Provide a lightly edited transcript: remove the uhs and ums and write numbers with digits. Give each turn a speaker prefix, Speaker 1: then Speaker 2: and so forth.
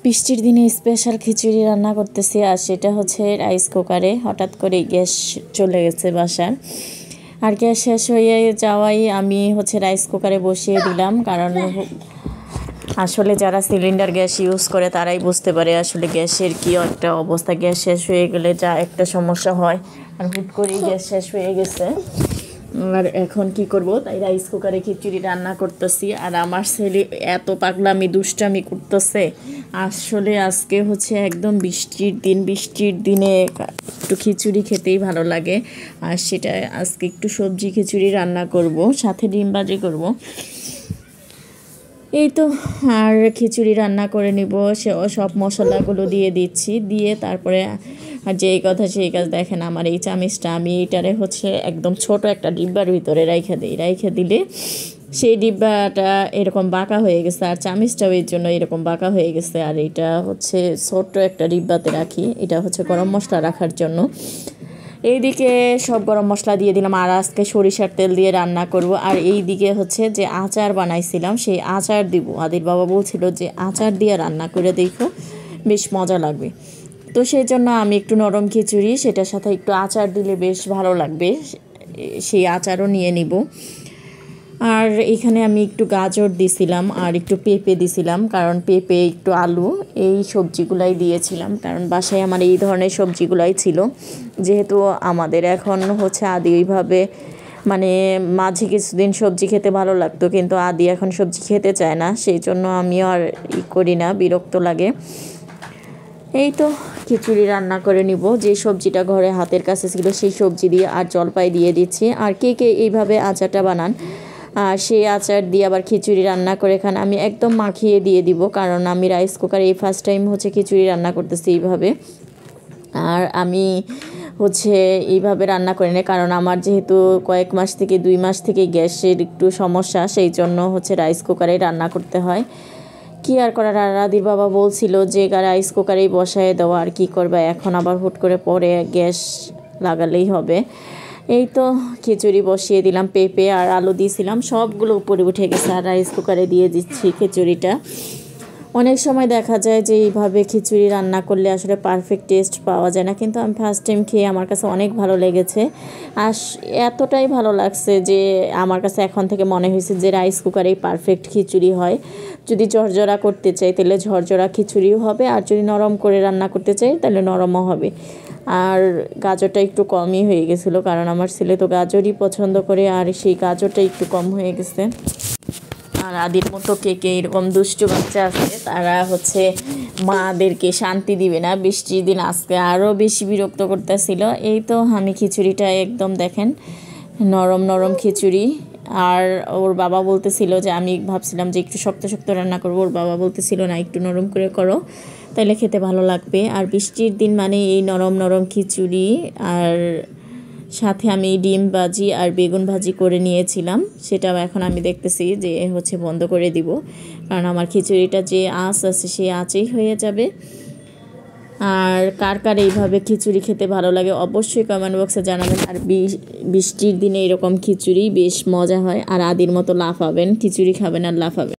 Speaker 1: বৃষ্টির দিনে স্পেশাল খিচুড়ি রান্না করতেছি, আর সেটা হচ্ছে রাইস কুকারে। হঠাৎ করে গ্যাস চলে গেছে বাসার, আর গ্যাস শেষ হয়ে যাওয়াই আমি হচ্ছে রাইস কুকারে বসিয়ে দিলাম। কারণ আসলে যারা সিলিন্ডার গ্যাস ইউজ করে তারাই বুঝতে পারে আসলে গ্যাসের কী একটা অবস্থা। গ্যাস শেষ হয়ে গেলে যা একটা সমস্যা হয়, আর হুট করেই গ্যাস শেষ হয়ে গেছে। আর এখন কি করব, তাই রাইস কুকারে খিচুড়ি রান্না করতেছি। আর আমার ছেলে এত পাগলামি দুষ্টামি করতেছে। আসলে আজকে হচ্ছে একদম বৃষ্টির দিনে একটু খিচুড়ি খেতেই ভালো লাগে। আর সেটা আজকে একটু সবজি খিচুড়ি রান্না করব, সাথে ডিম ভাজি করব। এই তো, আর খিচুড়ি রান্না করে নিব। সব মশলাগুলো দিয়ে দিচ্ছি, দিয়ে তারপরে আর যেই কথা সেই কাজ। দেখেন আমার এই চামিচটা, আমি এইটারে হচ্ছে একদম ছোট একটা ডিব্বার ভিতরে রাইখে দিলে সেই ডিব্বাটা এরকম বাঁকা হয়ে গেছে, আর চামিচটাও এর জন্য এরকম বাঁকা হয়ে গেছে। আর এটা হচ্ছে ছোট্ট একটা ডিব্বাতে রাখি, এটা হচ্ছে গরম মশলা রাখার জন্য। এইদিকে সব গরম মশলা দিয়ে দিলাম, আর আজকে সরিষার তেল দিয়ে রান্না করব। আর এই দিকে হচ্ছে যে আচার বানাইছিলাম সেই আচার দিব। আদির বাবা বলছিল যে আচার দিয়ে রান্না করে দেখো, বেশ মজা লাগবে। তো সেই জন্য আমি একটু নরম খিচুড়ি, সেটার সাথে একটু আচার দিলে বেশ ভালো লাগবে, সেই আচারও নিয়ে নিব। আর এখানে আমি একটু গাজর দিছিলাম আর একটু পেঁপে দিছিলাম, কারণ পেঁপে একটু আলু এই সবজিগুলাই দিয়েছিলাম, কারণ বাসায় আমার এই ধরনের সবজিগুলাই ছিল। যেহেতু আমাদের এখন হচ্ছে আদি ওইভাবে মানে মাঝে কিছুদিন সবজি খেতে ভালো লাগতো, কিন্তু আদি এখন সবজি খেতে চায় না, সেই জন্য আমিও আর করি না, বিরক্ত লাগে। এই তো খিচুড়ি রান্না করে নিব। যে সবজিটা ঘরে হাতের কাছে ছিল সেই সবজি দিয়ে আর জলপাই দিয়ে দিচ্ছি। আর কে কে এইভাবে আচারটা বানান, আর সেই আচার দিয়ে আবার খিচুড়ি রান্না করে খান, আমি একদম মাখিয়ে দিয়ে দিব। কারণ আমি রাইস কুকারে এই ফার্স্ট টাইম হচ্ছে খিচুড়ি রান্না করতেছি এইভাবে। আর আমি হচ্ছে এইভাবে রান্না করি না, কারণ আমার যেহেতু কয়েক মাস থেকে 2 মাস থেকে গ্যাসের একটু সমস্যা, সেই জন্য হচ্ছে রাইস কুকারে রান্না করতে হয়। কি আর করার। আর রাদির বাবা বলছিল যে রাইস কুকারেই বসায় দেওয়া, আর কি করবে এখন আবার হুট করে পরে গ্যাস লাগালেই হবে। এই তো খিচুড়ি বসিয়ে দিলাম, পেঁপে আর আলু দিয়েছিলাম, সবগুলো উপরে উঠে গেছে। আর রাইস কুকারে দিয়ে দিচ্ছি খিচুড়িটা। অনেক সময় দেখা যায় যে এইভাবে খিচুড়ি রান্না করলে আসলে পারফেক্ট টেস্ট পাওয়া যায় না, কিন্তু আমি ফার্স্ট টাইম খেয়ে আমার কাছে অনেক ভালো লেগেছে। আর এতটাই ভালো লাগছে যে আমার কাছে এখন থেকে মনে হয়েছে যে রাইস কুকারেই পারফেক্ট খিচুড়ি হয়। যদি ঝরঝরা করতে চাই তাহলে ঝরঝরা খিচুড়িও হবে, আর যদি নরম করে রান্না করতে চাই তাহলে নরমও হবে। আর গাজরটা একটু কমই হয়ে গেছিলো, কারণ আমার ছেলে তো গাজরই পছন্দ করে, আর সেই গাজরটা একটু কম হয়ে গেছে। আর আদির মতো কে কে এরকম দুষ্টু বাচ্চা আছে, তারা হচ্ছে মাদেরকে শান্তি দিবে না। বৃষ্টির দিন আজকে আরও বেশি বিরক্ত করতেছিল। এই তো আমি খিচুড়িটা একদম দেখেন নরম নরম খিচুড়ি। আর ওর বাবা বলতেছিল যে, আমি ভাবছিলাম যে একটু শক্ত শক্ত রান্না করবো, ওর বাবা বলতেছিল না একটু নরম করে করো, তাইলে খেতে ভালো লাগবে। আর বৃষ্টির দিন মানে এই নরম নরম খিচুড়ি, আর সাথে আমি ডিম ভাজি আর বেগুন ভাজি করে নিয়েছিলাম। সেটাও এখন আমি দেখতেছি যে হচ্ছে বন্ধ করে দিব, কারণ আমার খিচুড়িটা যে আঁচ আছে সেই আঁচেই হয়ে যাবে। আর কার কার এইভাবে খিচুড়ি খেতে ভালো লাগে অবশ্যই কমেন্ট বক্সে জানাবেন। আর বৃষ্টির দিনে এরকম খিচুড়ি বেশ মজা হয়। আর আদির মতো লাফাবেন, খিচুড়ি খাবেন আর লাফাবেন।